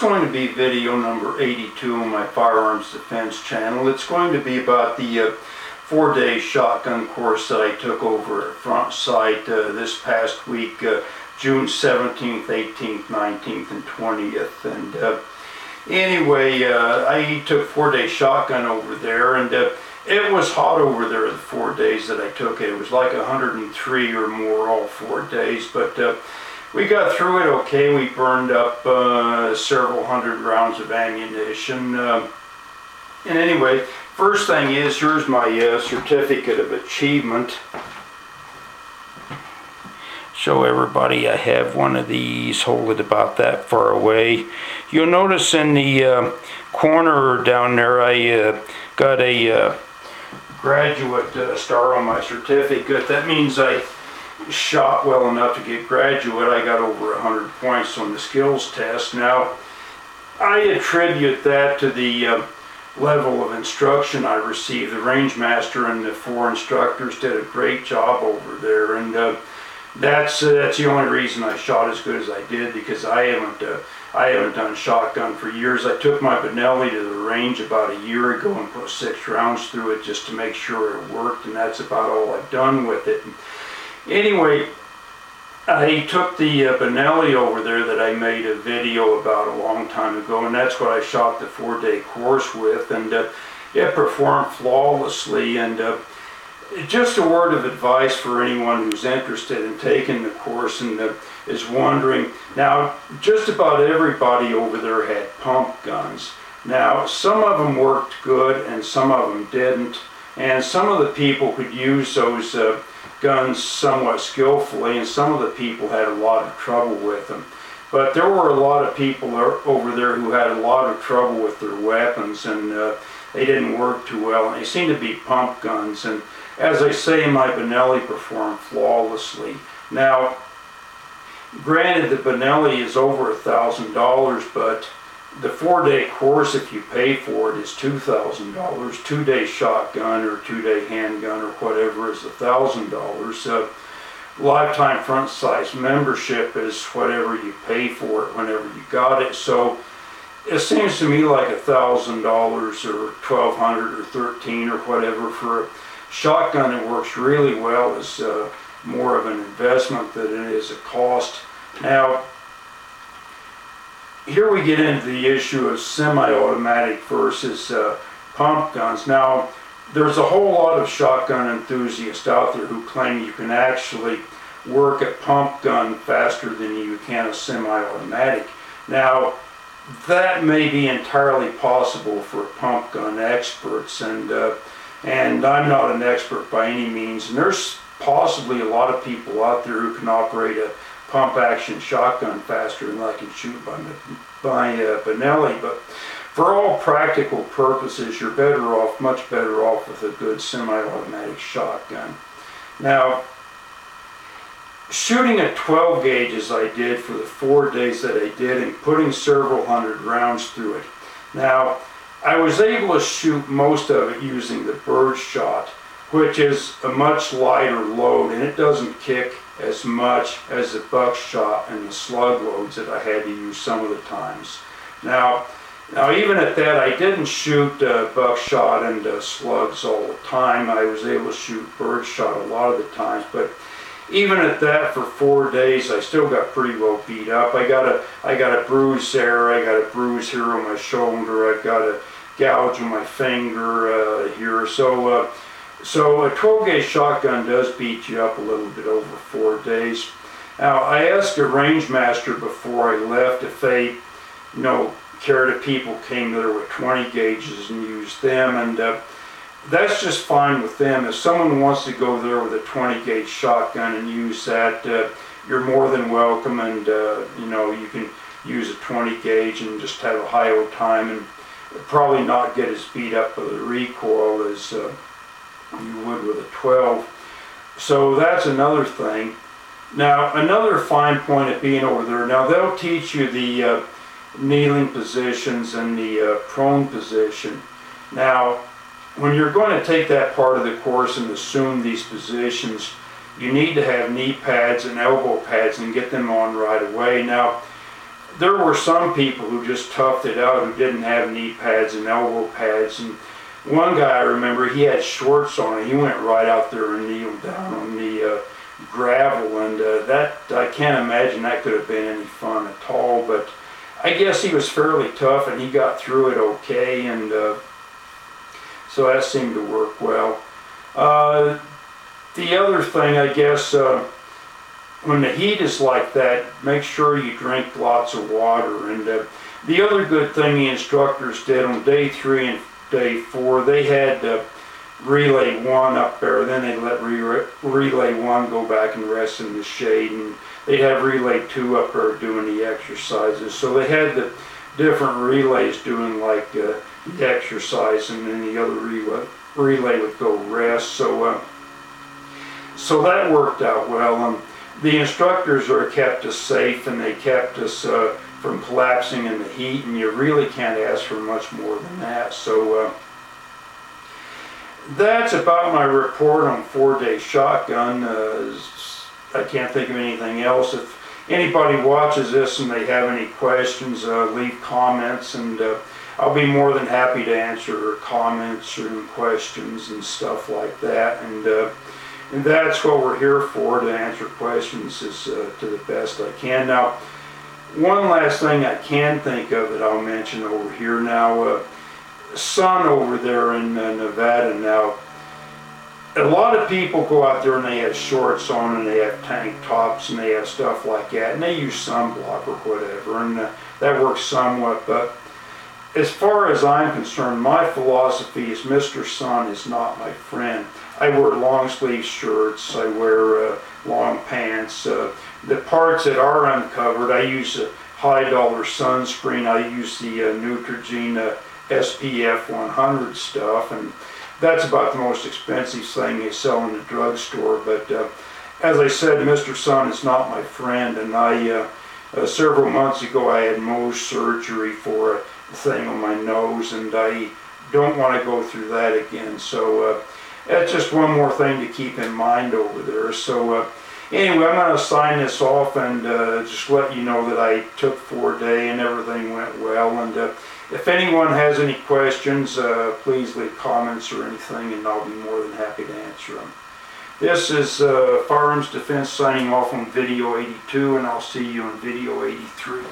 going to be video number 82 on my Firearms Defense channel. It's going to be about the 4-day shotgun course that I took over at Front Sight this past week, June 17th, 18th, 19th, and 20th. And anyway, I took 4-day shotgun over there, and it was hot over there the 4 days that I took it. It was like 103 or more all 4 days, but we got through it okay. We burned up several hundred rounds of ammunition. And anyway, first thing is, here's my certificate of achievement. Show everybody I have one of these. Hold it about that far away. You'll notice in the corner down there I got a graduate star on my certificate. That means I shot well enough to get graduate. I got over 100 points on the skills test. Now, I attribute that to the level of instruction I received. The range master and the 4 instructors did a great job over there, and that's the only reason I shot as good as I did, because I haven't done shotgun for years. I took my Benelli to the range about a year ago and put 6 rounds through it just to make sure it worked, and that's about all I've done with it. Anyway, I took the Benelli over there that I made a video about a long time ago, and that's what I shot the 4-day course with, and it performed flawlessly. And just a word of advice for anyone who's interested in taking the course and is wondering. Now, just about everybody over there had pump guns. Now, some of them worked good and some of them didn't, and some of the people could use those guns somewhat skillfully, and some of the people had a lot of trouble with them. But there were a lot of people over there who had a lot of trouble with their weapons, and they didn't work too well, and they seemed to be pump guns. And as I say, my Benelli performed flawlessly. Now, granted, the Benelli is over $1,000, but the 4-day course, if you pay for it, is $2,000. 2-day shotgun or 2-day handgun or whatever is $1,000. Lifetime Front Sight membership is whatever you pay for it whenever you got it. So it seems to me like $1,000 or $1,200 or $1,300 or whatever for a shotgun that works really well is more of an investment than it is a cost. Now, here we get into the issue of semi-automatic versus pump guns. Now, there's a whole lot of shotgun enthusiasts out there who claim you can actually work a pump gun faster than you can a semi-automatic. Now, that may be entirely possible for pump gun experts, and I'm not an expert by any means, and there's possibly a lot of people out there who can operate a pump action shotgun faster than I can shoot by Benelli, but for all practical purposes, you're better off, much better off with a good semi-automatic shotgun. Now, shooting a 12 gauge as I did for the 4 days that I did and putting several hundred rounds through it. Now, I was able to shoot most of it using the bird shot, which is a much lighter load, and it doesn't kick as much as the buckshot and the slug loads that I had to use some of the times. Now even at that, I didn't shoot buckshot and slugs all the time. I was able to shoot birdshot a lot of the times, but even at that, for 4 days, I still got pretty well beat up. I got a bruise there. I got a bruise here on my shoulder. I've got a gouge on my finger here. So a 12-gauge shotgun does beat you up a little bit over 4 days. Now, I asked a range master before I left if they, cared if people came there with 20 gauges and used them, and that's just fine with them. If someone wants to go there with a 20-gauge shotgun and use that, you're more than welcome, and you can use a 20 gauge and just have a high old time and probably not get as beat up with a recoil as you would with a 12. So that's another thing. Now, another fine point of being over there, now they'll teach you the kneeling positions and the prone position. Now, when you're going to take that part of the course and assume these positions, you need to have knee pads and elbow pads and get them on right away. Now, there were some people who just toughed it out, who didn't have knee pads and elbow pads. And one guy, I remember, he had shorts on and he went right out there and kneeled down on the gravel, and that, I can't imagine that could have been any fun at all. But I guess he was fairly tough and he got through it okay, and so that seemed to work well. The other thing, I guess, when the heat is like that, make sure you drink lots of water. And the other good thing the instructors did on day 3 and day 4, they had relay 1 up there, then they'd let relay 1 go back and rest in the shade, and they'd have relay 2 up there doing the exercises. So they had the different relays doing like the exercise, and then the other relay would go rest. So so that worked out well. The instructors kept us safe, and they kept us from collapsing in the heat, and you really can't ask for much more than that. So that's about my report on 4-day shotgun. I can't think of anything else. If anybody watches this and they have any questions, leave comments, and I'll be more than happy to answer comments or questions and stuff like that. And that's what we're here for, to answer questions to the best I can. Now, one last thing I can think of that I'll mention over here now. Sun over there in Nevada now, a lot of people go out there and they have shorts on and they have tank tops and they have stuff like that, and they use sunblock or whatever, and that works somewhat. But as far as I'm concerned, my philosophy is Mr. Sun is not my friend. I wear long sleeve shirts, I wear long pants. The parts that are uncovered, I use a high dollar sunscreen. I use the Neutrogena SPF 100 stuff, and that's about the most expensive thing they sell in the drugstore. But as I said, Mr. Sun is not my friend, and I several months ago I had Mohs surgery for a thing on my nose, and I don't want to go through that again. So that's just one more thing to keep in mind over there. So anyway, I'm going to sign this off and just let you know that I took 4-day and everything went well. And if anyone has any questions, please leave comments or anything, and I'll be more than happy to answer them. This is Firearms Defense signing off on video 82, and I'll see you on video 83.